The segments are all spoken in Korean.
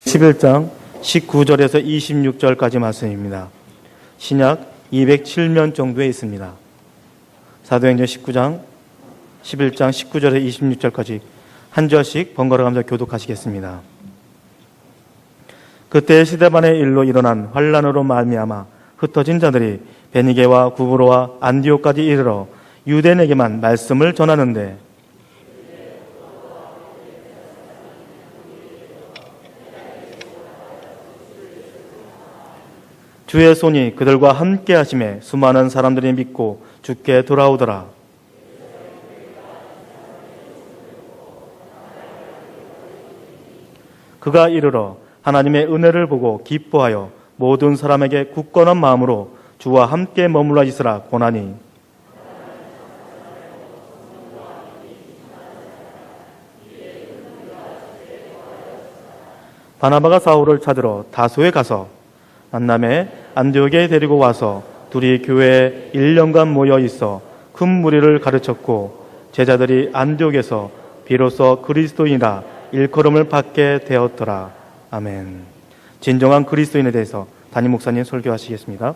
11장 19절에서 26절까지 말씀입니다. 신약 207면 정도에 있습니다. 사도행전 19장 11장 19절에서 26절까지 한 절씩 번갈아 가면서 교독하시겠습니다. 그때 스데반의 일로 일어난 환란으로 말미암아 흩어진 자들이 베니게와 구브로와 안디옥까지 이르러 유대인에게만 말씀을 전하는데 주의 손이 그들과 함께 하심에 수많은 사람들이 믿고 주께 돌아오더라. 그가 이르러 하나님의 은혜를 보고 기뻐하여 모든 사람에게 굳건한 마음으로 주와 함께 머물러 있으라 고나니 바나바가 사울을 찾으러 다소에 가서 만남에 안디옥에 데리고 와서 둘이 교회에 1년간 모여 있어 큰 무리를 가르쳤고 제자들이 안디옥에서 비로소 그리스도인이라 일컬음을 받게 되었더라. 아멘. 진정한 그리스도인에 대해서 담임 목사님 설교하시겠습니다.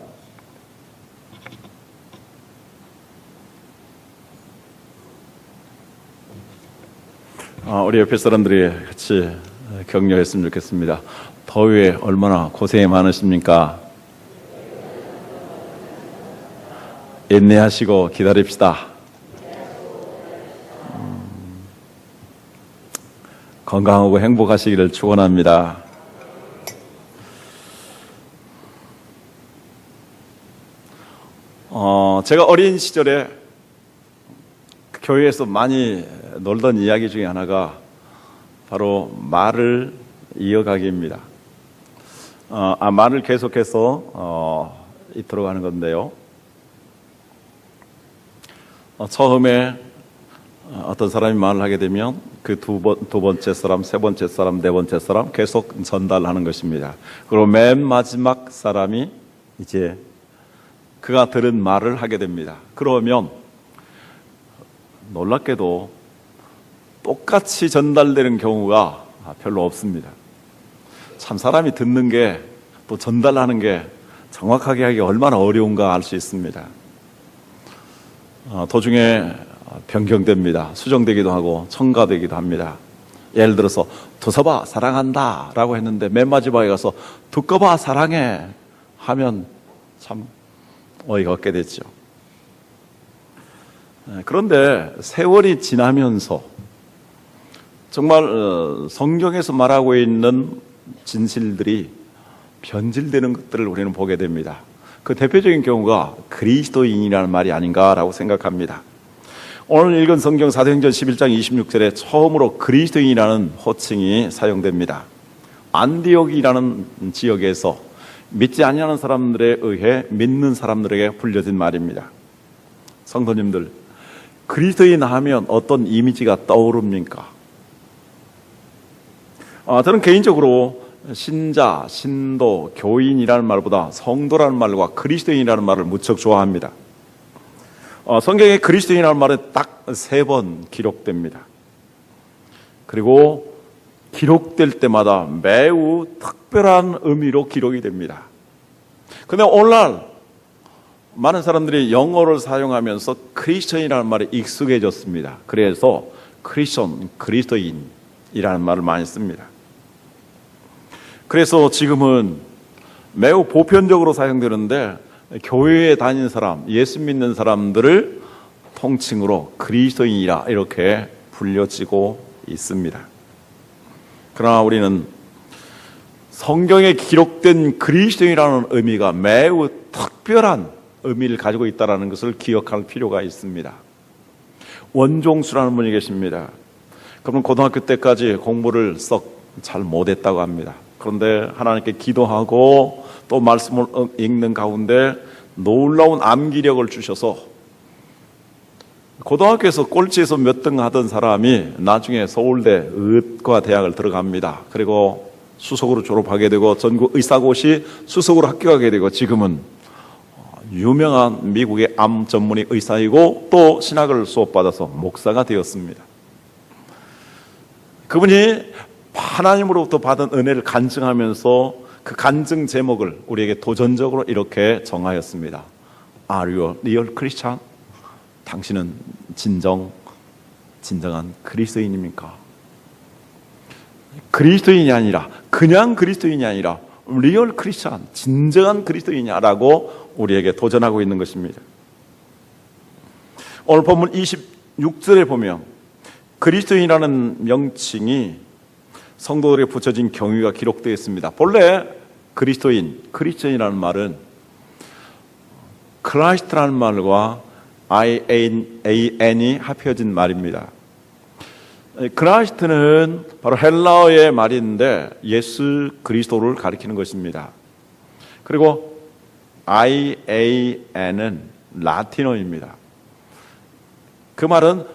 우리 옆에 사람들이 같이 격려했으면 좋겠습니다. 더위에 얼마나 고생이 많으십니까? 인내하시고 기다립시다. 건강하고 행복하시기를 축원합니다. 제가 어린 시절에 교회에서 많이 놀던 이야기 중에 하나가 바로 말을 이어가기입니다. 말을 계속해서 이토록 하는 건데요. 처음에 어떤 사람이 말을 하게 되면 그 두 번째 사람, 세 번째 사람, 네 번째 사람 계속 전달하는 것입니다. 그리고 맨 마지막 사람이 이제 그가 들은 말을 하게 됩니다. 그러면 놀랍게도 똑같이 전달되는 경우가 별로 없습니다. 참 사람이 듣는 게 또 전달하는 게 정확하게 하기 얼마나 어려운가 알 수 있습니다. 도중에 변경됩니다. 수정되기도 하고 첨가되기도 합니다. 예를 들어서 두서봐 사랑한다 라고 했는데 맨 마지막에 가서 두꺼봐 사랑해 하면 참 어이가 없게 됐죠. 그런데 세월이 지나면서 정말 성경에서 말하고 있는 진실들이 변질되는 것들을 우리는 보게 됩니다. 그 대표적인 경우가 그리스도인이라는 말이 아닌가라고 생각합니다. 오늘 읽은 성경 사도행전 11장 26절에 처음으로 그리스도인이라는 호칭이 사용됩니다. 안디옥이라는 지역에서 믿지 아니하는 사람들에 의해 믿는 사람들에게 불려진 말입니다. 성도님들, 그리스도인 하면 어떤 이미지가 떠오릅니까? 저는 개인적으로 신자, 신도, 교인이라는 말보다 성도라는 말과 그리스도인이라는 말을 무척 좋아합니다. 성경에 그리스도인이라는 말은 딱 3번 기록됩니다. 그리고 기록될 때마다 매우 특별한 의미로 기록이 됩니다. 그런데 오늘날 많은 사람들이 영어를 사용하면서 크리스천이라는 말에 익숙해졌습니다. 그래서 크리스천, 그리스도인이라는 말을 많이 씁니다. 그래서 지금은 매우 보편적으로 사용되는데 교회에 다니는 사람, 예수 믿는 사람들을 통칭으로 그리스도인이라 이렇게 불려지고 있습니다. 그러나 우리는 성경에 기록된 그리스도인이라는 의미가 매우 특별한 의미를 가지고 있다는 것을 기억할 필요가 있습니다. 원종수라는 분이 계십니다. 그분은 고등학교 때까지 공부를 썩 잘 못했다고 합니다. 그런데 하나님께 기도하고 또 말씀을 읽는 가운데 놀라운 암기력을 주셔서 고등학교에서 꼴찌에서 몇 등 하던 사람이 나중에 서울대 의과 대학을 들어갑니다. 그리고 수석으로 졸업하게 되고 전국 의사고시 수석으로 합격하게 되고 지금은 유명한 미국의 암 전문의 의사이고 또 신학을 수업받아서 목사가 되었습니다. 그분이 하나님으로부터 받은 은혜를 간증하면서 그 간증 제목을 우리에게 도전적으로 이렇게 정하였습니다. Are you a real Christian? 당신은 진정한 그리스도인입니까? 그리스도인이 아니라, 그냥 그리스도인이 아니라 리얼 크리스찬, 진정한 그리스도인이냐라고 우리에게 도전하고 있는 것입니다. 오늘 본문 26절에 보면 그리스도인이라는 명칭이 성도들에게 붙여진 경위가 기록되어 있습니다. 본래 크리스천이라는 말은 크라이스트라는 말과 IAN이 합해진 말입니다. 크라이스트는 바로 헬라어의 말인데 예수 그리스도를 가리키는 것입니다. 그리고 IAN은 라틴어입니다. 그 말은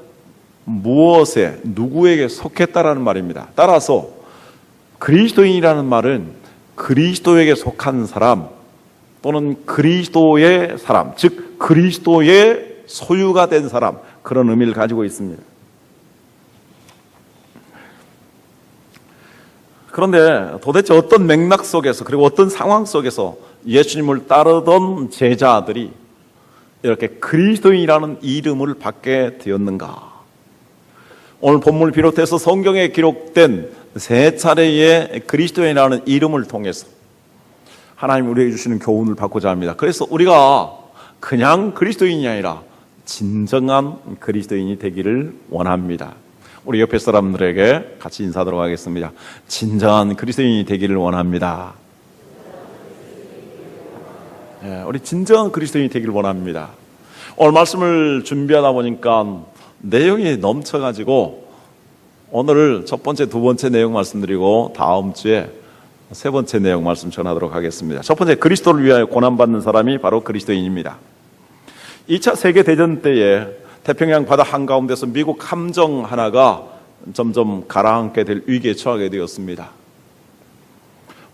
무엇에, 누구에게 속했다라는 말입니다. 따라서 그리스도인이라는 말은 그리스도에게 속한 사람 또는 그리스도의 사람, 즉 그리스도의 소유가 된 사람, 그런 의미를 가지고 있습니다. 그런데 도대체 어떤 맥락 속에서, 그리고 어떤 상황 속에서 예수님을 따르던 제자들이 이렇게 그리스도인이라는 이름을 받게 되었는가? 오늘 본문을 비롯해서 성경에 기록된 세 차례의 그리스도인이라는 이름을 통해서 하나님 우리에게 주시는 교훈을 받고자 합니다. 그래서 우리가 그냥 그리스도인이 아니라 진정한 그리스도인이 되기를 원합니다. 우리 옆에 사람들에게 같이 인사하도록 하겠습니다. 진정한 그리스도인이 되기를 원합니다. 우리 진정한 그리스도인이 되기를 원합니다. 오늘 말씀을 준비하다 보니까 내용이 넘쳐가지고 오늘 첫 번째, 두 번째 내용 말씀드리고 다음 주에 세 번째 내용 말씀 전하도록 하겠습니다. 첫 번째, 그리스도를 위하여 고난받는 사람이 바로 그리스도인입니다. 2차 세계대전 때에 태평양 바다 한가운데서 미국 함정 하나가 점점 가라앉게 될 위기에 처하게 되었습니다.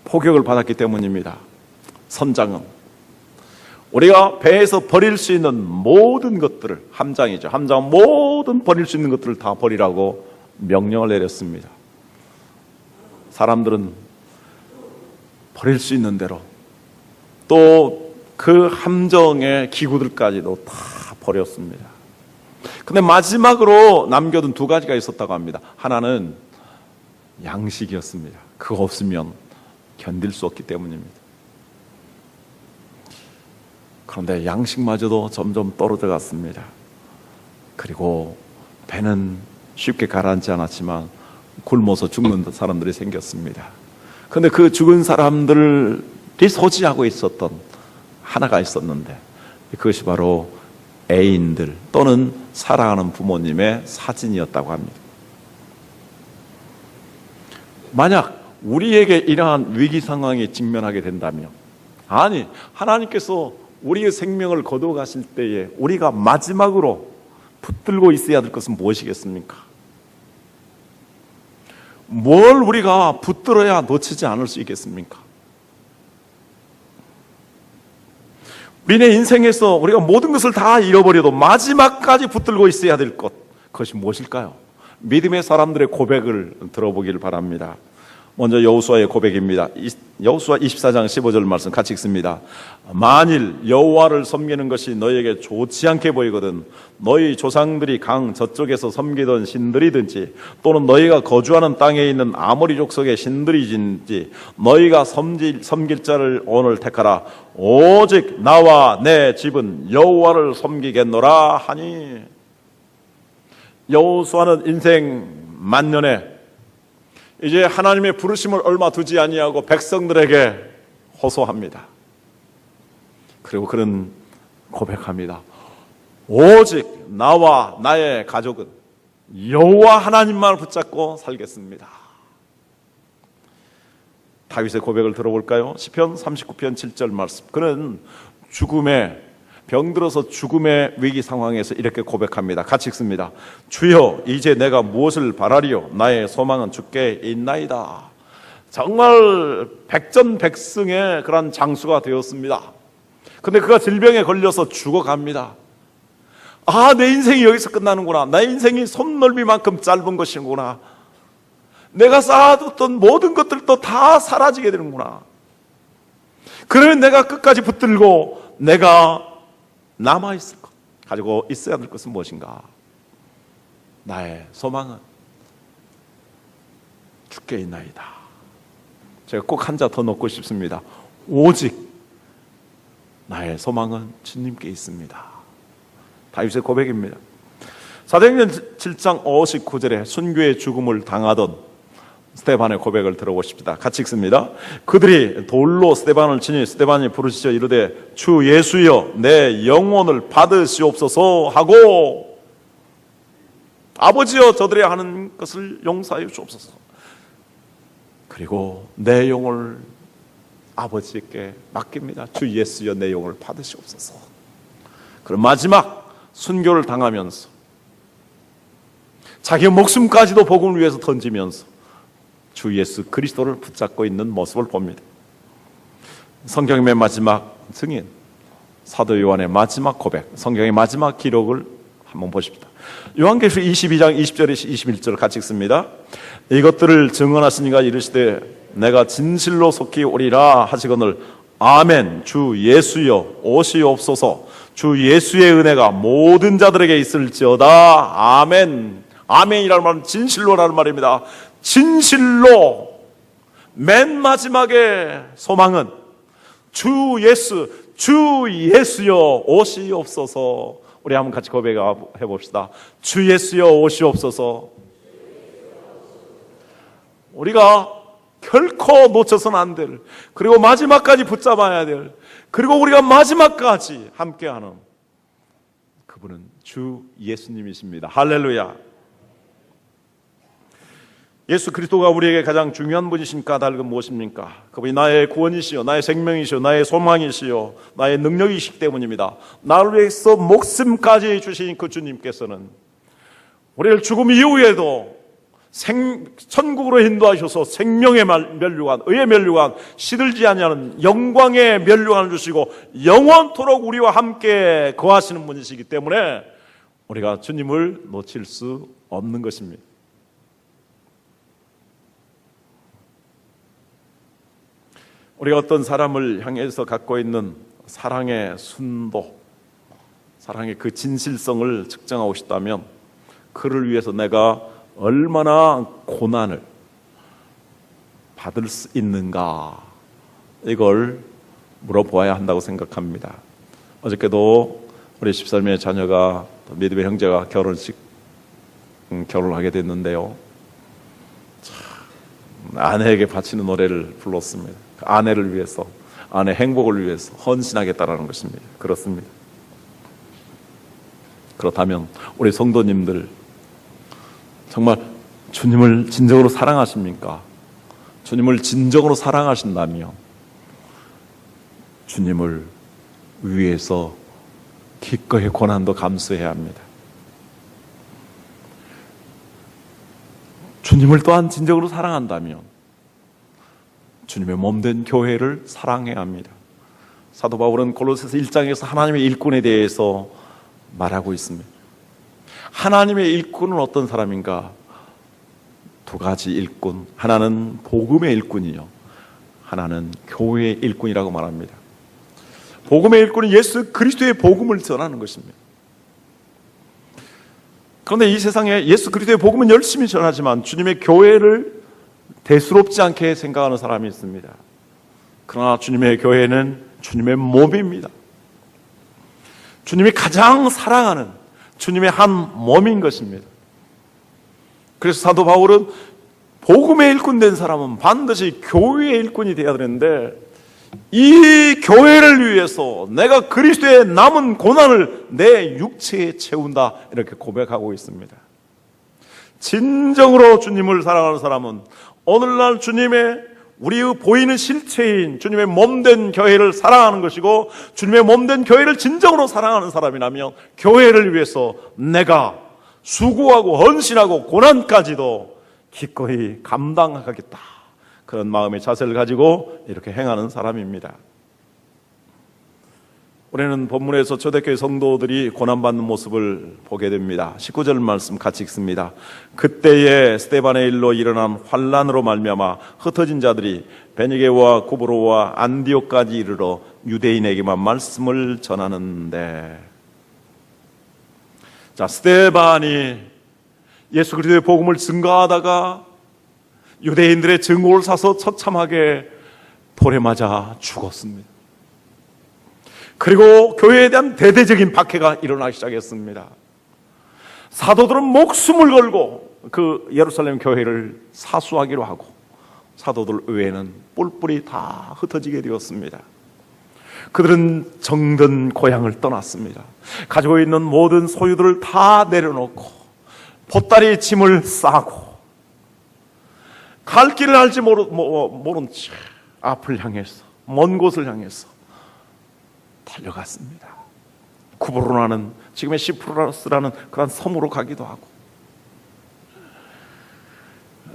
포격을 받았기 때문입니다. 선장은 우리가 배에서 버릴 수 있는 모든 것들을, 함장이죠. 함장은 모든 버릴 수 있는 것들을 다 버리라고 명령을 내렸습니다. 사람들은 버릴 수 있는 대로 또 그 함정의 기구들까지도 다 버렸습니다. 근데 마지막으로 남겨둔 두 가지가 있었다고 합니다. 하나는 양식이었습니다. 그거 없으면 견딜 수 없기 때문입니다. 그런데 양식마저도 점점 떨어져 갔습니다. 그리고 배는 쉽게 가라앉지 않았지만 굶어서 죽는 사람들이 생겼습니다. 그런데 그 죽은 사람들이 소지하고 있었던 하나가 있었는데 그것이 바로 애인들 또는 사랑하는 부모님의 사진이었다고 합니다. 만약 우리에게 이러한 위기 상황에 직면하게 된다면, 아니 하나님께서 우리의 생명을 거두어 가실 때에 우리가 마지막으로 붙들고 있어야 될 것은 무엇이겠습니까? 뭘 우리가 붙들어야 놓치지 않을 수 있겠습니까? 우리의 인생에서 우리가 모든 것을 다 잃어버려도 마지막까지 붙들고 있어야 될 것, 그것이 무엇일까요? 믿음의 사람들의 고백을 들어보기를 바랍니다. 먼저 여호수아의 고백입니다. 여호수아 24장 15절 말씀 같이 읽습니다. 만일 여호와를 섬기는 것이 너희에게 좋지 않게 보이거든 너희 조상들이 강 저쪽에서 섬기던 신들이든지 또는 너희가 거주하는 땅에 있는 아모리 족속의 신들이든지 너희가 섬길 자를 오늘 택하라. 오직 나와 내 집은 여호와를 섬기겠노라 하니. 여호수아는 인생 만년에 이제 하나님의 부르심을 얼마 두지 아니하고 백성들에게 호소합니다. 그리고 그는 고백합니다. 오직 나와 나의 가족은 여호와 하나님만을 붙잡고 살겠습니다. 다윗의 고백을 들어볼까요? 시편 39편 7절 말씀. 그는 병들어서 죽음의 위기 상황에서 이렇게 고백합니다. 같이 읽습니다. 주여 이제 내가 무엇을 바라리요? 나의 소망은 주께 있나이다. 정말 백전백승의 그런 장수가 되었습니다. 근데 그가 질병에 걸려서 죽어갑니다. 아, 내 인생이 여기서 끝나는구나. 내 인생이 손넓이만큼 짧은 것이구나. 내가 쌓아뒀던 모든 것들도 다 사라지게 되는구나. 그러면 내가 끝까지 붙들고 내가 남아있을 것, 가지고 있어야 될 것은 무엇인가? 나의 소망은 주께 있나이다. 제가 꼭 한 자 더 넣고 싶습니다. 오직 나의 소망은 주님께 있습니다. 다윗의 고백입니다. 사도행전 7장 59절에 순교의 죽음을 당하던 스데반의 고백을 들어보십시다. 같이 읽습니다. 그들이 돌로 스데반을 치니 스데반이 부르짖어 이르되 주 예수여 내 영혼을 받으시옵소서 하고 아버지여 저들이 하는 것을 용서하여 주옵소서. 그리고 내 영혼을 아버지께 맡깁니다. 주 예수여 내 영혼을 받으시옵소서. 그럼 마지막 순교를 당하면서 자기 목숨까지도 복음을 위해서 던지면서 주 예수 그리스도를 붙잡고 있는 모습을 봅니다. 성경의 맨 마지막 증인 사도 요한의 마지막 고백, 성경의 마지막 기록을 한번 보십시다. 요한계시록 22장 20절에서 21절 같이 읽습니다. 이것들을 증언하시니가 이르시되 내가 진실로 속히 오리라 하시거늘 아멘. 주 예수여 오시옵소서. 주 예수의 은혜가 모든 자들에게 있을지어다. 아멘. 아멘이라는 말은 진실로라는 말입니다. 진실로 맨 마지막에 소망은 주 예수여 오시옵소서. 우리 한번 같이 고백해 봅시다. 주 예수여 오시옵소서. 우리가 결코 놓쳐서는 안 될, 그리고 마지막까지 붙잡아야 될, 그리고 우리가 마지막까지 함께하는 그분은 주 예수님이십니다. 할렐루야. 예수 그리스도가 우리에게 가장 중요한 분이신 까닭은 무엇입니까? 그분이 나의 구원이시요, 나의 생명이시요, 나의 소망이시요, 나의 능력이시기 때문입니다. 나를 위해서 목숨까지 주신 그 주님께서는 우리를 죽음 이후에도 천국으로 인도하셔서 생명의 면류관, 의의 면류관, 시들지 아니하는 영광의 면류관을 주시고 영원토록 우리와 함께 거하시는 분이시기 때문에 우리가 주님을 놓칠 수 없는 것입니다. 우리가 어떤 사람을 향해서 갖고 있는 사랑의 순도, 사랑의 그 진실성을 측정하고 싶다면 그를 위해서 내가 얼마나 고난을 받을 수 있는가, 이걸 물어보아야 한다고 생각합니다. 어저께도 우리 13명의 자녀가, 믿음의 형제가 결혼을 하게 됐는데요, 아내에게 바치는 노래를 불렀습니다. 아내를 위해서, 아내 행복을 위해서 헌신하겠다라는 것입니다. 그렇습니다. 그렇다면 우리 성도님들 정말 주님을 진정으로 사랑하십니까? 주님을 진정으로 사랑하신다면 주님을 위해서 기꺼이 고난도 감수해야 합니다. 주님을 또한 진정으로 사랑한다면 주님의 몸된 교회를 사랑해야 합니다. 사도 바울은 골로새서 1장에서 하나님의 일꾼에 대해서 말하고 있습니다. 하나님의 일꾼은 어떤 사람인가? 두 가지 일꾼. 하나는 복음의 일꾼이요, 하나는 교회의 일꾼이라고 말합니다. 복음의 일꾼은 예수 그리스도의 복음을 전하는 것입니다. 그런데 이 세상에 예수 그리스도의 복음은 열심히 전하지만 주님의 교회를 대수롭지 않게 생각하는 사람이 있습니다. 그러나 주님의 교회는 주님의 몸입니다. 주님이 가장 사랑하는 주님의 한 몸인 것입니다. 그래서 사도 바울은 복음의 일꾼 된 사람은 반드시 교회의 일꾼이 되어야 되는데, 이 교회를 위해서 내가 그리스도의 남은 고난을 내 육체에 채운다, 이렇게 고백하고 있습니다. 진정으로 주님을 사랑하는 사람은 오늘날 주님의 우리의 보이는 실체인 주님의 몸된 교회를 사랑하는 것이고, 주님의 몸된 교회를 진정으로 사랑하는 사람이라면 교회를 위해서 내가 수고하고 헌신하고 고난까지도 기꺼이 감당하겠다, 그런 마음의 자세를 가지고 이렇게 행하는 사람입니다. 우리는 본문에서 초대교회 성도들이 고난받는 모습을 보게 됩니다. 19절 말씀 같이 읽습니다. 그때에 스데반의 일로 일어난 환난으로 말미암아 흩어진 자들이 베니게와 구브로와 안디옥까지 이르러 유대인에게만 말씀을 전하는데, 자, 스데반이 예수 그리스도의 복음을 증거하다가 유대인들의 증오를 사서 처참하게 돌에 맞아 죽었습니다. 그리고 교회에 대한 대대적인 박해가 일어나기 시작했습니다. 사도들은 목숨을 걸고 그 예루살렘 교회를 사수하기로 하고 사도들 외에는 뿔뿔이 다 흩어지게 되었습니다. 그들은 정든 고향을 떠났습니다. 가지고 있는 모든 소유들을 다 내려놓고 보따리 짐을 싸고 갈 길을 알지 모른 채 앞을 향해서 먼 곳을 향해서 달려갔습니다. 쿠브로라는 지금의 시프루스라는 그런 섬으로 가기도 하고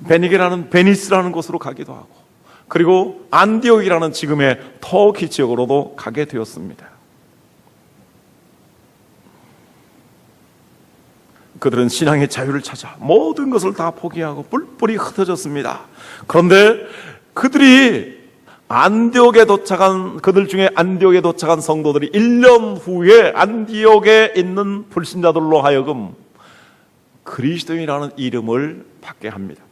베니게라는 베니스라는 곳으로 가기도 하고 그리고 안디옥이라는 지금의 터키 지역으로도 가게 되었습니다. 그들은 신앙의 자유를 찾아 모든 것을 다 포기하고 뿔뿔이 흩어졌습니다. 그런데 그들이 그들 중에 안디옥에 도착한 성도들이 1년 후에 안디옥에 있는 불신자들로 하여금 그리스도인이라는 이름을 받게 합니다.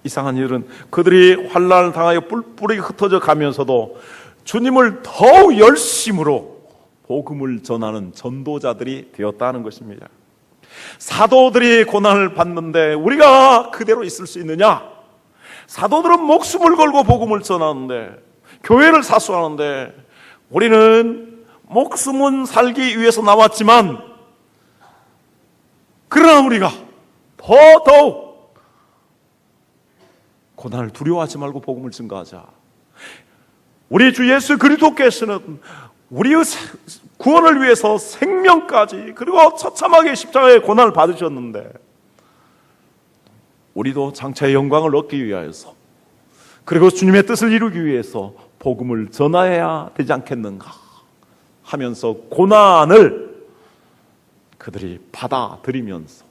이상한 일은 그들이 환난을 당하여 뿔뿔이 흩어져 가면서도 주님을 더욱 열심으로 복음을 전하는 전도자들이 되었다는 것입니다. 사도들이 고난을 받는데 우리가 그대로 있을 수 있느냐? 사도들은 목숨을 걸고 복음을 전하는데, 교회를 사수하는데, 우리는 목숨은 살기 위해서 나왔지만 그러나 우리가 더욱 고난을 두려워하지 말고 복음을 증거하자. 우리 주 예수 그리스도께서는 우리의 구원을 위해서 생명까지 그리고 처참하게 십자가의 고난을 받으셨는데 우리도 장차의 영광을 얻기 위하여서 그리고 주님의 뜻을 이루기 위해서 복음을 전해야 되지 않겠는가 하면서 고난을 그들이 받아들이면서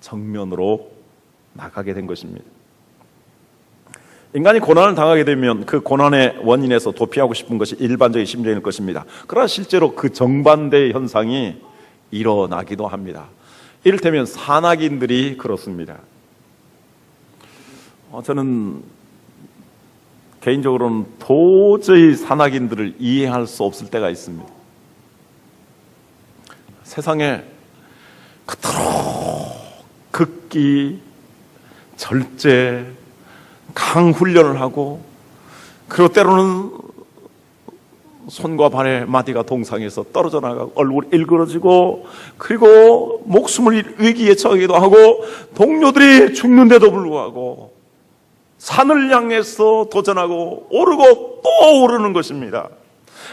정면으로 나가게 된 것입니다. 인간이 고난을 당하게 되면 그 고난의 원인에서 도피하고 싶은 것이 일반적인 심정일 것입니다. 그러나 실제로 그 정반대의 현상이 일어나기도 합니다. 이를테면 산악인들이 그렇습니다. 저는 개인적으로는 도저히 산악인들을 이해할 수 없을 때가 있습니다. 세상에 그토록 극기, 절제, 강훈련을 하고 그리고 때로는 손과 발의 마디가 동상에서 떨어져 나가고 얼굴이 일그러지고 그리고 목숨을 위기에 처하기도 하고 동료들이 죽는데도 불구하고 산을 향해서 도전하고 오르고 또 오르는 것입니다.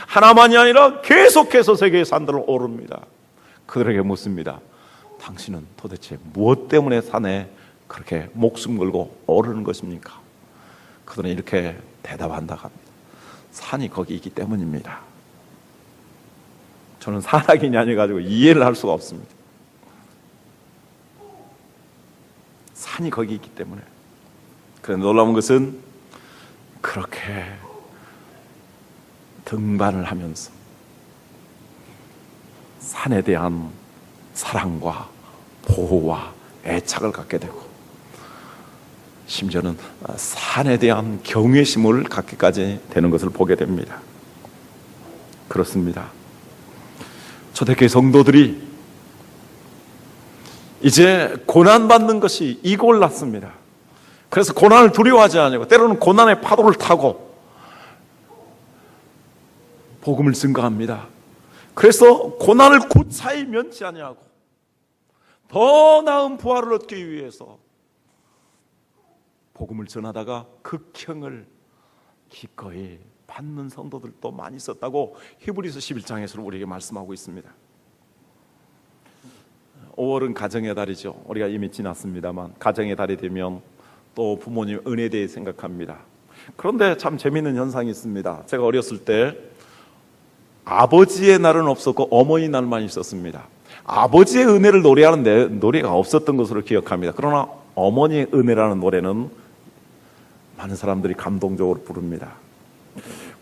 하나만이 아니라 계속해서 세계의 산들을 오릅니다. 그들에게 묻습니다. 당신은 도대체 무엇 때문에 산에 그렇게 목숨 걸고 오르는 것입니까? 그들은 이렇게 대답한다고 합니다. 산이 거기 있기 때문입니다. 저는 산악인이 아니어가지고 이해를 할 수가 없습니다. 산이 거기 있기 때문에. 그런데 놀라운 것은 그렇게 등반을 하면서 산에 대한 사랑과 보호와 애착을 갖게 되고 심지어는 산에 대한 경외심을 갖기까지 되는 것을 보게 됩니다. 그렇습니다. 초대교회 성도들이 이제 고난받는 것이 이골랐습니다. 그래서 고난을 두려워하지 않고 때로는 고난의 파도를 타고 복음을 증거합니다. 그래서 고난을 고차히 면치 아니하고 더 나은 부활을 얻기 위해서 복음을 전하다가 극형을 기꺼이 받는 성도들도 많이 있었다고 히브리서 11장에서 우리에게 말씀하고 있습니다. 5월은 가정의 달이죠. 우리가 이미 지났습니다만 가정의 달이 되면 또 부모님 은혜에 대해 생각합니다. 그런데 참 재미있는 현상이 있습니다. 제가 어렸을 때 아버지의 날은 없었고 어머니 날만 있었습니다. 아버지의 은혜를 노래하는 노래가 없었던 것으로 기억합니다. 그러나 어머니의 은혜라는 노래는 많은 사람들이 감동적으로 부릅니다.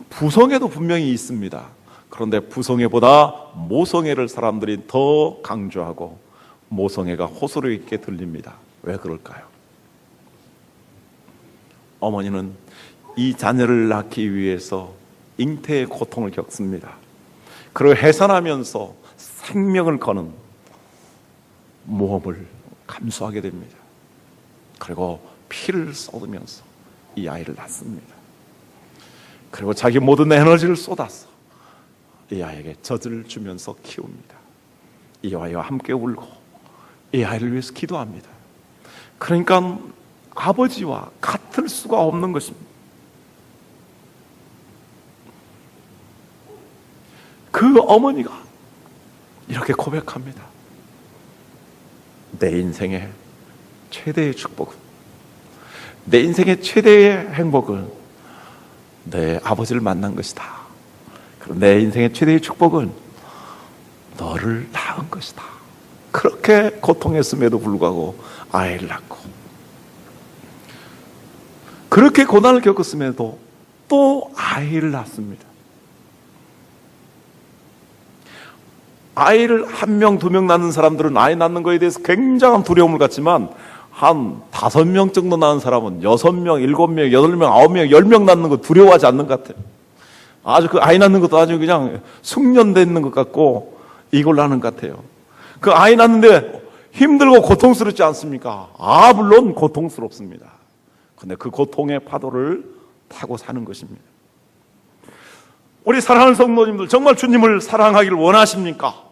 부성애도 분명히 있습니다. 그런데 부성애보다 모성애를 사람들이 더 강조하고 모성애가 호소력 있게 들립니다. 왜 그럴까요? 어머니는 이 자녀를 낳기 위해서 잉태의 고통을 겪습니다. 그리고 해산하면서 생명을 거는 모험을 감수하게 됩니다. 그리고 피를 쏟으면서 이 아이를 낳습니다. 그리고 자기 모든 에너지를 쏟아서 이 아이에게 젖을 주면서 키웁니다. 이 아이와 함께 울고 이 아이를 위해서 기도합니다. 그러니까 아버지와 같을 수가 없는 것입니다. 그 어머니가 이렇게 고백합니다. 내 인생의 최대의 축복은, 내 인생의 최대의 행복은 내 아버지를 만난 것이다. 그리고 내 인생의 최대의 축복은 너를 낳은 것이다. 그렇게 고통했음에도 불구하고 아이를 낳고, 그렇게 고난을 겪었음에도 또 아이를 낳습니다. 아이를 1명, 2명 낳는 사람들은 아이 낳는 것에 대해서 굉장한 두려움을 갖지만 한 5명 정도 낳은 사람은 6명, 7명, 8명, 9명, 10명 낳는 거 두려워하지 않는 것 같아요. 아주 그 아이 낳는 것도 아주 그냥 숙련되어 있는 것 같고 이걸로 하는 것 같아요. 그 아이 낳는데 힘들고 고통스럽지 않습니까? 물론 고통스럽습니다. 근데 그 고통의 파도를 타고 사는 것입니다. 우리 사랑하는 성도님들, 정말 주님을 사랑하기를 원하십니까?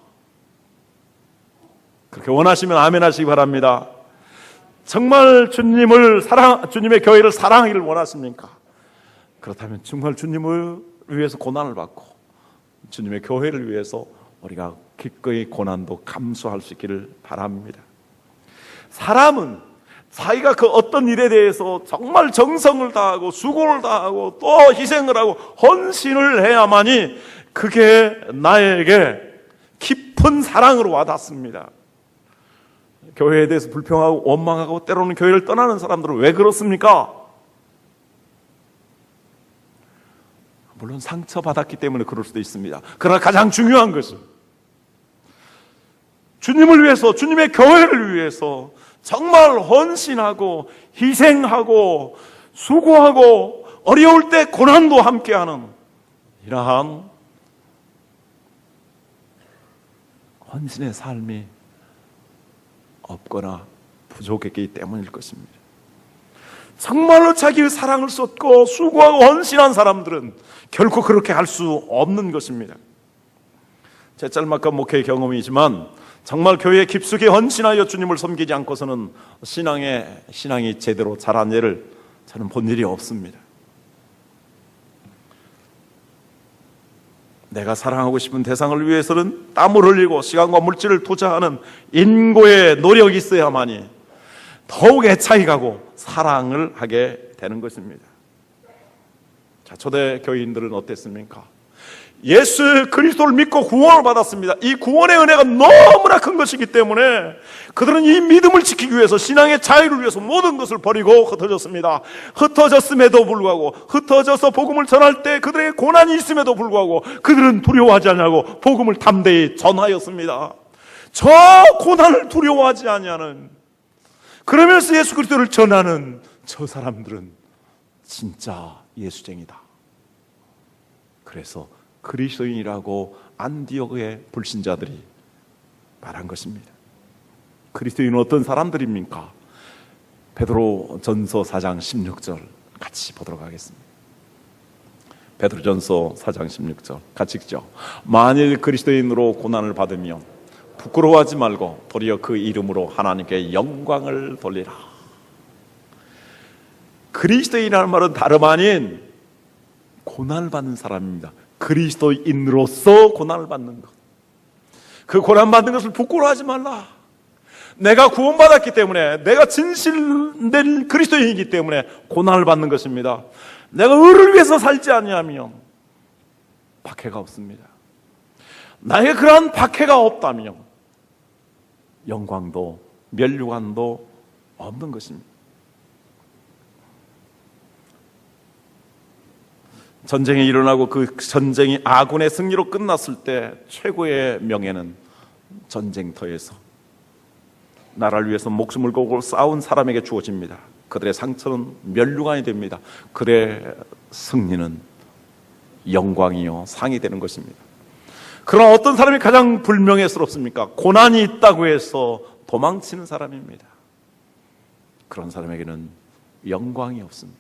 그렇게 원하시면 아멘 하시기 바랍니다. 정말 주님의 교회를 사랑하기를 원하십니까? 그렇다면 정말 주님을 위해서 고난을 받고 주님의 교회를 위해서 우리가 기꺼이 고난도 감수할 수 있기를 바랍니다. 사람은 자기가 그 어떤 일에 대해서 정말 정성을 다하고 수고를 다하고 또 희생을 하고 헌신을 해야만이 그게 나에게 깊은 사랑으로 와닿습니다. 교회에 대해서 불평하고 원망하고 때로는 교회를 떠나는 사람들은 왜 그렇습니까? 물론 상처받았기 때문에 그럴 수도 있습니다. 그러나 가장 중요한 것은 주님을 위해서, 주님의 교회를 위해서 정말 헌신하고 희생하고 수고하고 어려울 때 고난도 함께하는 이러한 헌신의 삶이 없거나 부족했기 때문일 것입니다. 정말로 자기의 사랑을 쏟고 수고하고 헌신한 사람들은 결코 그렇게 할 수 없는 것입니다. 제 짤막한 목회의 경험이지만 정말 교회에 깊숙이 헌신하여 주님을 섬기지 않고서는 신앙이 제대로 자란 예를 저는 본 일이 없습니다. 내가 사랑하고 싶은 대상을 위해서는 땀을 흘리고 시간과 물질을 투자하는 인고의 노력이 있어야만이 더욱 애착이 가고 사랑을 하게 되는 것입니다. 자, 초대 교인들은 어땠습니까? 예수 그리스도를 믿고 구원을 받았습니다. 이 구원의 은혜가 너무나 큰 것이기 때문에 그들은 이 믿음을 지키기 위해서, 신앙의 자유를 위해서 모든 것을 버리고 흩어졌습니다. 흩어졌음에도 불구하고, 흩어져서 복음을 전할 때 그들에게 고난이 있음에도 불구하고 그들은 두려워하지 않냐고 복음을 담대히 전하였습니다. 저 고난을 두려워하지 아니하는, 그러면서 예수 그리스도를 전하는 저 사람들은 진짜 예수쟁이다. 그래서 그리스도인이라고 안디옥의 불신자들이 말한 것입니다. 그리스도인은 어떤 사람들입니까? 베드로전서 4장 16절 같이 보도록 하겠습니다. 베드로전서 4장 16절 같이 읽죠. 만일 그리스도인으로 고난을 받으면 부끄러워하지 말고 도리어 그 이름으로 하나님께 영광을 돌리라. 그리스도인이라는 말은 다름 아닌 고난을 받는 사람입니다. 그리스도인으로서 고난을 받는 것, 그 고난 받는 것을 부끄러워하지 말라. 내가 구원받았기 때문에, 내가 진실된 그리스도인이기 때문에 고난을 받는 것입니다. 내가 의를 위해서 살지 아니하면 박해가 없습니다. 나에게 그러한 박해가 없다면 영광도 면류관도 없는 것입니다. 전쟁이 일어나고 그 전쟁이 아군의 승리로 끝났을 때 최고의 명예는 전쟁터에서 나라를 위해서 목숨을 걸고 싸운 사람에게 주어집니다. 그들의 상처는 면류관이 됩니다. 그들의 승리는 영광이요 상이 되는 것입니다. 그러나 어떤 사람이 가장 불명예스럽습니까? 고난이 있다고 해서 도망치는 사람입니다. 그런 사람에게는 영광이 없습니다.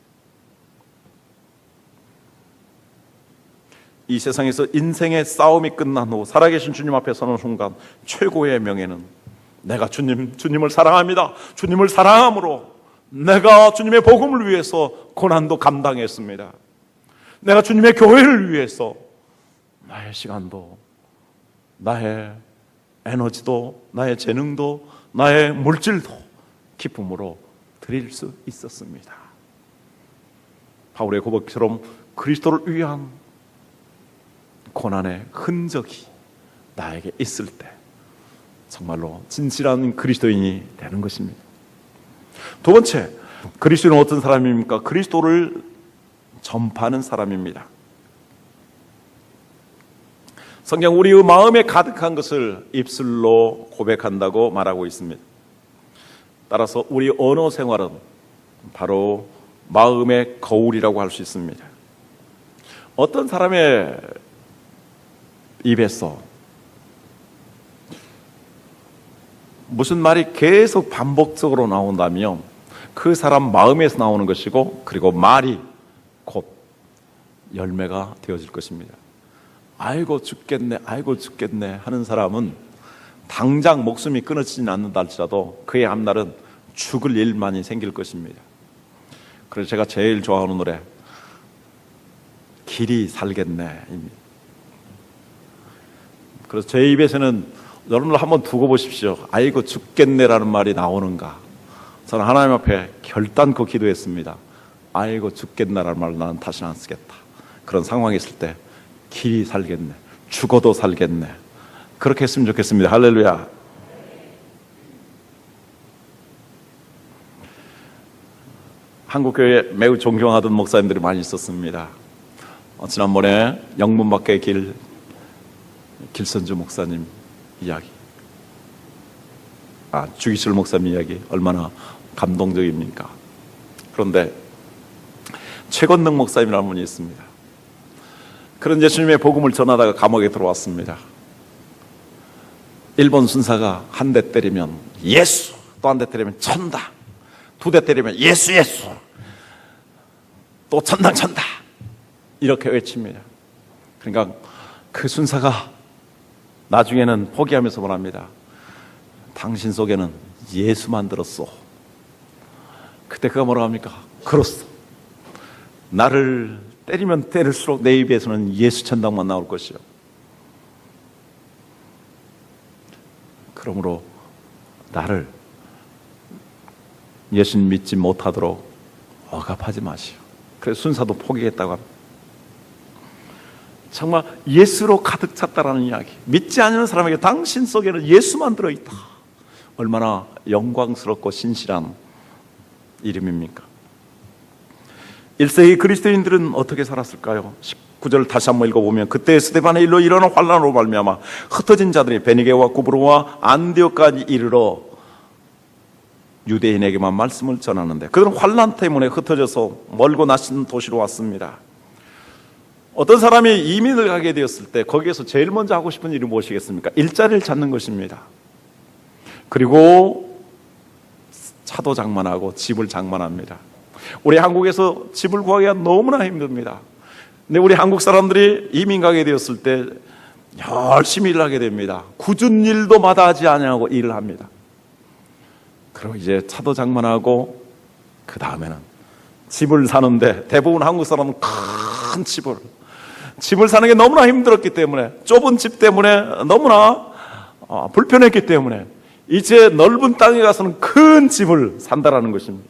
이 세상에서 인생의 싸움이 끝난 후 살아계신 주님 앞에 서는 순간 최고의 명예는 내가 주님을 사랑합니다. 주님을 사랑함으로 내가 주님의 복음을 위해서 고난도 감당했습니다. 내가 주님의 교회를 위해서 나의 시간도 나의 에너지도 나의 재능도 나의 물질도 기쁨으로 드릴 수 있었습니다. 바울의 고백처럼 그리스도를 위한 고난의 흔적이 나에게 있을 때 정말로 진실한 그리스도인이 되는 것입니다. 두 번째, 그리스도인은 어떤 사람입니까? 그리스도를 전파하는 사람입니다. 성경 우리의 마음에 가득한 것을 입술로 고백한다고 말하고 있습니다. 따라서 우리 언어 생활은 바로 마음의 거울이라고 할 수 있습니다. 어떤 사람의 입에서 무슨 말이 계속 반복적으로 나온다면 그 사람 마음에서 나오는 것이고, 그리고 말이 곧 열매가 되어질 것입니다. 아이고 죽겠네, 아이고 죽겠네 하는 사람은 당장 목숨이 끊어지진 않는다 할지라도 그의 앞날은 죽을 일만이 생길 것입니다. 그래서 제가 제일 좋아하는 노래 길이 살겠네입니다. 그래서 제 입에서는 여러분들 한번 두고 보십시오. 아이고 죽겠네라는 말이 나오는가. 저는 하나님 앞에 결단코 기도했습니다. 아이고 죽겠네라는 말을 나는 다시는 안 쓰겠다. 그런 상황이 있을 때 길이 살겠네, 죽어도 살겠네, 그렇게 했으면 좋겠습니다. 할렐루야. 한국교회에 매우 존경하던 목사님들이 많이 있었습니다. 지난번에 영문 밖의 길선주 목사님 이야기, 주기철 목사님 이야기 얼마나 감동적입니까? 그런데 최건능 목사님이라는 분이 있습니다. 그런 예수님의 복음을 전하다가 감옥에 들어왔습니다. 일본 순사가 한 대 때리면 예수, 또 한 대 때리면 천당, 두 대 때리면 예수 예수, 또 천당 천당 이렇게 외칩니다. 그러니까 그 순사가 나중에는 포기하면서 말합니다. 당신 속에는 예수만 들었소. 그때 그가 뭐라고 합니까? 그렇소. 나를 때리면 때릴수록 내 입에서는 예수 천당만 나올 것이요. 그러므로 나를 예수님 믿지 못하도록 억압하지 마시오. 그래서 순사도 포기했다고 합니다. 정말 예수로 가득 찼다라는 이야기. 믿지 않는 사람에게 당신 속에는 예수만 들어있다. 얼마나 영광스럽고 신실한 이름입니까? 1세기 그리스도인들은 어떻게 살았을까요? 19절 다시 한번 읽어보면, 그때 스데반의 일로 일어난 환난으로 말미암아 흩어진 자들이 베니게와 구브로와 안디옥까지 이르러 유대인에게만 말씀을 전하는데, 그들은 환난 때문에 흩어져서 멀고 낮은 도시로 왔습니다. 어떤 사람이 이민을 가게 되었을 때 거기에서 제일 먼저 하고 싶은 일이 무엇이겠습니까? 일자리를 찾는 것입니다. 그리고 차도 장만하고 집을 장만합니다. 우리 한국에서 집을 구하기가 너무나 힘듭니다. 근데 우리 한국 사람들이 이민 가게 되었을 때 열심히 일하게 됩니다. 굳은 일도 마다하지 아니하고 일을 합니다. 그리고 이제 차도 장만하고 그 다음에는 집을 사는데, 대부분 한국 사람은 큰 집을 사는 게 너무나 힘들었기 때문에, 좁은 집 때문에 너무나 불편했기 때문에 이제 넓은 땅에 가서는 큰 집을 산다라는 것입니다.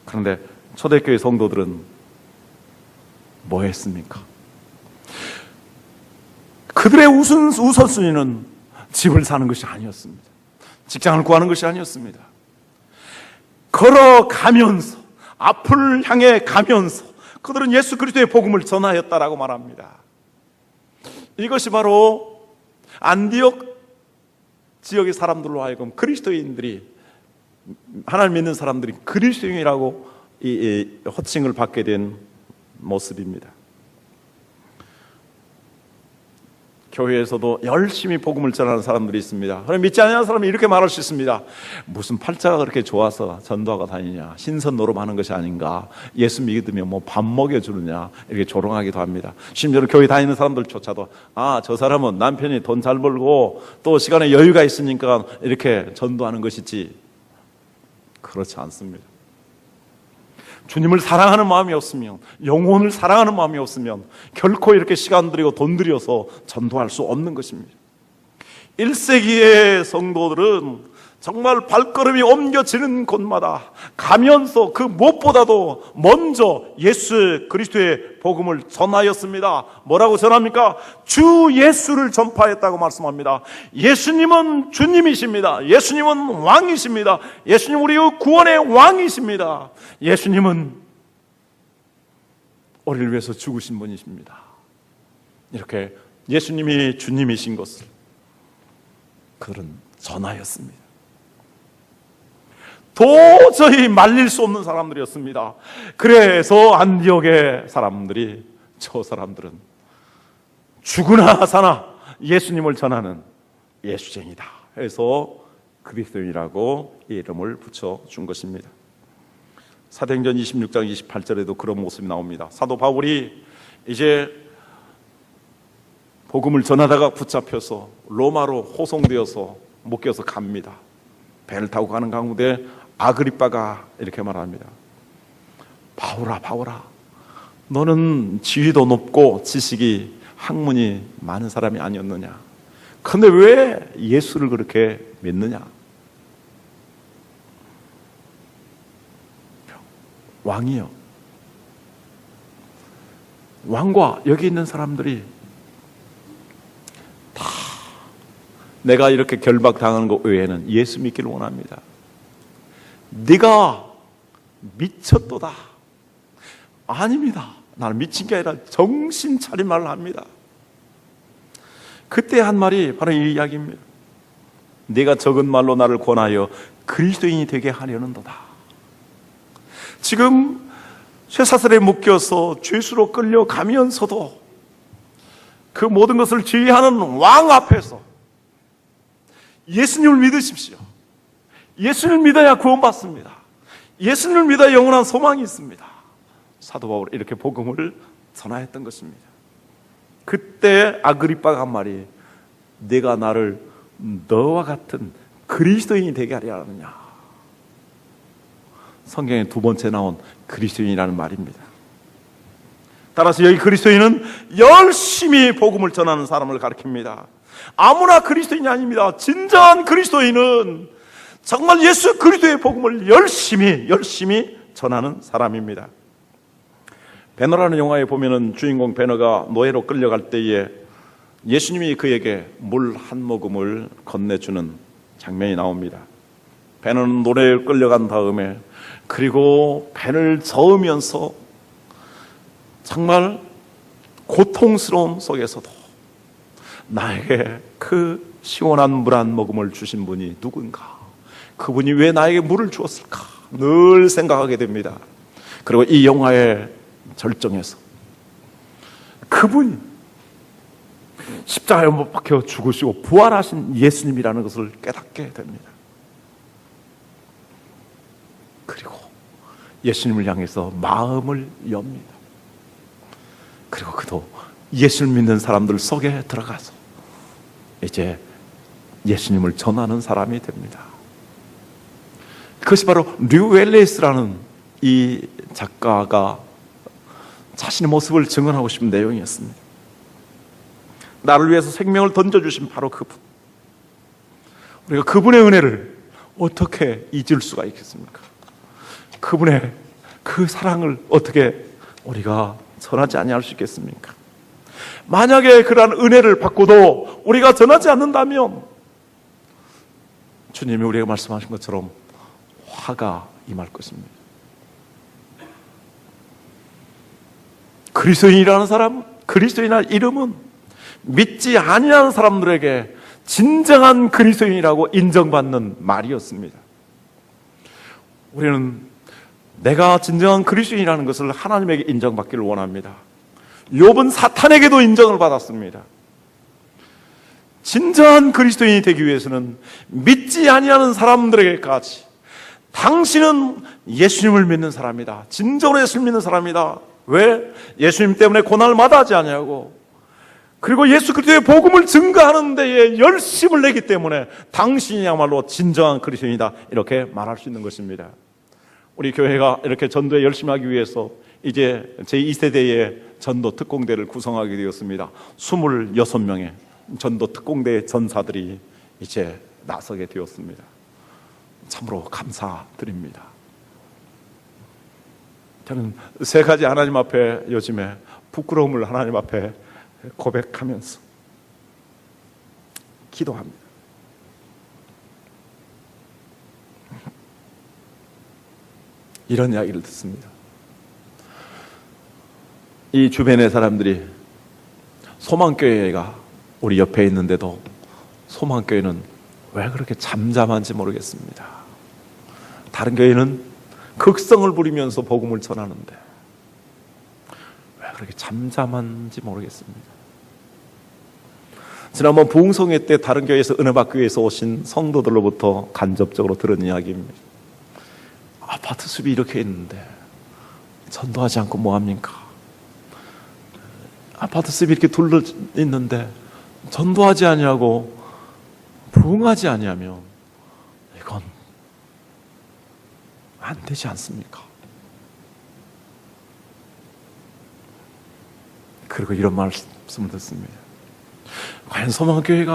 그런데 초대교회 성도들은 뭐 했습니까? 그들의 우선순위는 집을 사는 것이 아니었습니다. 직장을 구하는 것이 아니었습니다. 걸어가면서, 앞을 향해 가면서 그들은 예수 그리스도의 복음을 전하였다라고 말합니다. 이것이 바로 안디옥 지역의 사람들로 하여금 그리스도인들이, 하나님 믿는 사람들이 그리스도인이라고 호칭을 받게 된 모습입니다. 교회에서도 열심히 복음을 전하는 사람들이 있습니다. 그럼 믿지 않는 사람이 이렇게 말할 수 있습니다. 무슨 팔자가 그렇게 좋아서 전도하고 다니냐, 신선 노름하는 것이 아닌가, 예수 믿으면 뭐 밥 먹여주느냐, 이렇게 조롱하기도 합니다. 심지어 교회 다니는 사람들조차도 저 사람은 남편이 돈 잘 벌고 또 시간에 여유가 있으니까 이렇게 전도하는 것이지, 그렇지 않습니다. 주님을 사랑하는 마음이 없으면, 영혼을 사랑하는 마음이 없으면 결코 이렇게 시간 들이고 돈 들여서 전도할 수 없는 것입니다. 1세기의 성도들은 정말 발걸음이 옮겨지는 곳마다 가면서 그 무엇보다도 먼저 예수 그리스도의 복음을 전하였습니다. 뭐라고 전합니까? 주 예수를 전파했다고 말씀합니다. 예수님은 주님이십니다. 예수님은 왕이십니다. 예수님 우리의 구원의 왕이십니다. 예수님은 우리를 위해서 죽으신 분이십니다. 이렇게 예수님이 주님이신 것을 그들은 전하였습니다. 도저히 말릴 수 없는 사람들이었습니다. 그래서 안디옥의 사람들이, 저 사람들은 죽으나 사나 예수님을 전하는 예수쟁이다 해서 그리스도인이라고 이름을 붙여준 것입니다. 사도행전 26장 28절에도 그런 모습이 나옵니다. 사도 바울이 이제 복음을 전하다가 붙잡혀서 로마로 호송되어서 묶여서 갑니다. 배를 타고 가는 가운데 아그리빠가 이렇게 말합니다. 바울아, 바울아, 너는 지위도 높고 지식이 학문이 많은 사람이 아니었느냐? 근데 왜 예수를 그렇게 믿느냐? 왕이요, 왕과 여기 있는 사람들이 다 내가 이렇게 결박당하는 것 외에는 예수 믿기를 원합니다. 네가 미쳤도다. 아닙니다. 나는 미친 게 아니라 정신 차린 말을 합니다. 그때 한 말이 바로 이 이야기입니다. 네가 적은 말로 나를 권하여 그리스도인이 되게 하려는도다. 지금 쇠사슬에 묶여서 죄수로 끌려가면서도 그 모든 것을 지휘하는 왕 앞에서 예수님을 믿으십시오. 예수님을 믿어야 구원받습니다. 예수님을 믿어야 영원한 소망이 있습니다. 사도 바울이 이렇게 복음을 전하였던 것입니다. 그때 아그리빠가 한 말이, 내가 나를 너와 같은 그리스도인이 되게 하려 하느냐. 성경에 두 번째 나온 그리스도인이라는 말입니다. 따라서 여기 그리스도인은 열심히 복음을 전하는 사람을 가리킵니다. 아무나 그리스도인이 아닙니다. 진정한 그리스도인은 정말 예수 그리스도의 복음을 열심히 전하는 사람입니다. 베너라는 영화에 보면은 주인공 베너가 노예로 끌려갈 때에 예수님이 그에게 물 한 모금을 건네주는 장면이 나옵니다. 베너는 노예로 끌려간 다음에, 그리고 배를 저으면서 정말 고통스러움 속에서도 나에게 그 시원한 물 한 모금을 주신 분이 누군가, 그분이 왜 나에게 물을 주었을까 늘 생각하게 됩니다. 그리고 이 영화의 절정에서 그분이 십자가에 못 박혀 죽으시고 부활하신 예수님이라는 것을 깨닫게 됩니다. 그리고 예수님을 향해서 마음을 엽니다. 그리고 그도 예수를 믿는 사람들 속에 들어가서 이제 예수님을 전하는 사람이 됩니다. 그것이 바로 류 웰레이스라는 이 작가가 자신의 모습을 증언하고 싶은 내용이었습니다. 나를 위해서 생명을 던져주신 바로 그분, 우리가 그분의 은혜를 어떻게 잊을 수가 있겠습니까? 그분의 그 사랑을 어떻게 우리가 전하지 아니할 수 있겠습니까? 만약에 그러한 은혜를 받고도 우리가 전하지 않는다면 주님이 우리에게 말씀하신 것처럼 화가 임할 것입니다. 그리스도인이라는 사람, 그리스도인의 이름은 믿지 아니하는 사람들에게 진정한 그리스도인이라고 인정받는 말이었습니다. 우리는 내가 진정한 그리스도인이라는 것을 하나님에게 인정받기를 원합니다. 욥은 사탄에게도 인정을 받았습니다. 진정한 그리스도인이 되기 위해서는 믿지 아니하는 사람들에게까지 당신은 예수님을 믿는 사람이다. 진정으로 예수를 믿는 사람이다. 왜? 예수님 때문에 고난을 마다하지 않냐고. 그리고 예수 그리스도의 복음을 증거하는 데에 열심을 내기 때문에 당신이야말로 진정한 그리스도인이다. 이렇게 말할 수 있는 것입니다. 우리 교회가 이렇게 전도에 열심히 하기 위해서 이제 제2세대의 전도 특공대를 구성하게 되었습니다. 26명의 전도 특공대 전사들이 이제 나서게 되었습니다. 참으로 감사드립니다. 저는 세 가지 하나님 앞에 요즘에 부끄러움을 하나님 앞에 고백하면서 기도합니다. 이런 이야기를 듣습니다. 이 주변의 사람들이 소망교회가 우리 옆에 있는데도 소망교회는 왜 그렇게 잠잠한지 모르겠습니다. 다른 교회는 극성을 부리면서 복음을 전하는데 왜 그렇게 잠잠한지 모르겠습니다. 지난번 부흥성회 때 다른 교회에서 은혜받교회에서 오신 성도들로부터 간접적으로 들은 이야기입니다. 아파트 숲이 이렇게 있는데 전도하지 않고 뭐합니까? 아파트 숲이 이렇게 둘러 있는데 전도하지 아니하고 부흥하지 아니하면 이건 안 되지 않습니까? 그리고 이런 말씀을 듣습니다. 과연 소망교회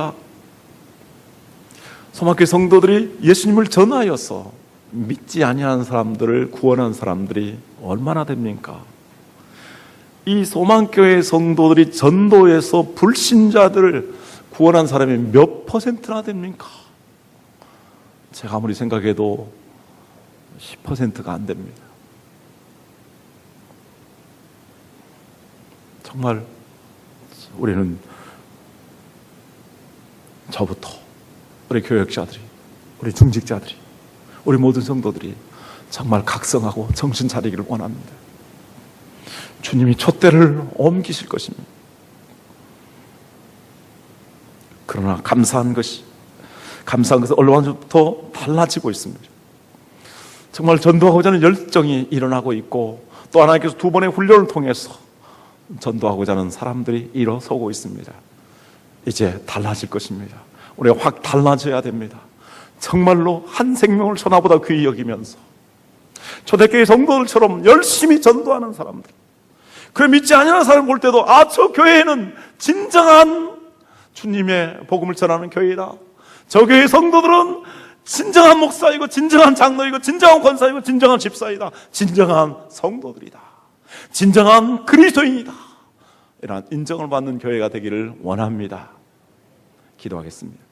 성도들이 예수님을 전하여서 믿지 아니하는 사람들을 구원한 사람들이 얼마나 됩니까? 이 소망교회 성도들이 전도해서 불신자들을 구원한 사람이 몇 퍼센트나 됩니까? 제가 아무리 생각해도 10%가 안 됩니다. 정말 우리는 저부터 우리 교역자들이, 우리 중직자들이, 우리 모든 성도들이 정말 각성하고 정신 차리기를 원합니다. 주님이 촛대를 옮기실 것입니다. 그러나 감사한 것은 어느 순간부터 달라지고 있습니다. 정말 전도하고자 하는 열정이 일어나고 있고 또 하나님께서 두 번의 훈련을 통해서 전도하고자 하는 사람들이 일어서고 있습니다. 이제 달라질 것입니다. 우리가 확 달라져야 됩니다. 정말로 한 생명을 천하보다 귀히 여기면서 초대교회 성도들처럼 열심히 전도하는 사람들, 그 믿지 않는 사람을 볼 때도 저 교회는 진정한 주님의 복음을 전하는 교회이다. 저 교회 성도들은 진정한 목사이고 진정한 장로이고 진정한 권사이고 진정한 집사이다. 진정한 성도들이다. 진정한 그리스도인이다. 이러한 인정을 받는 교회가 되기를 원합니다. 기도하겠습니다.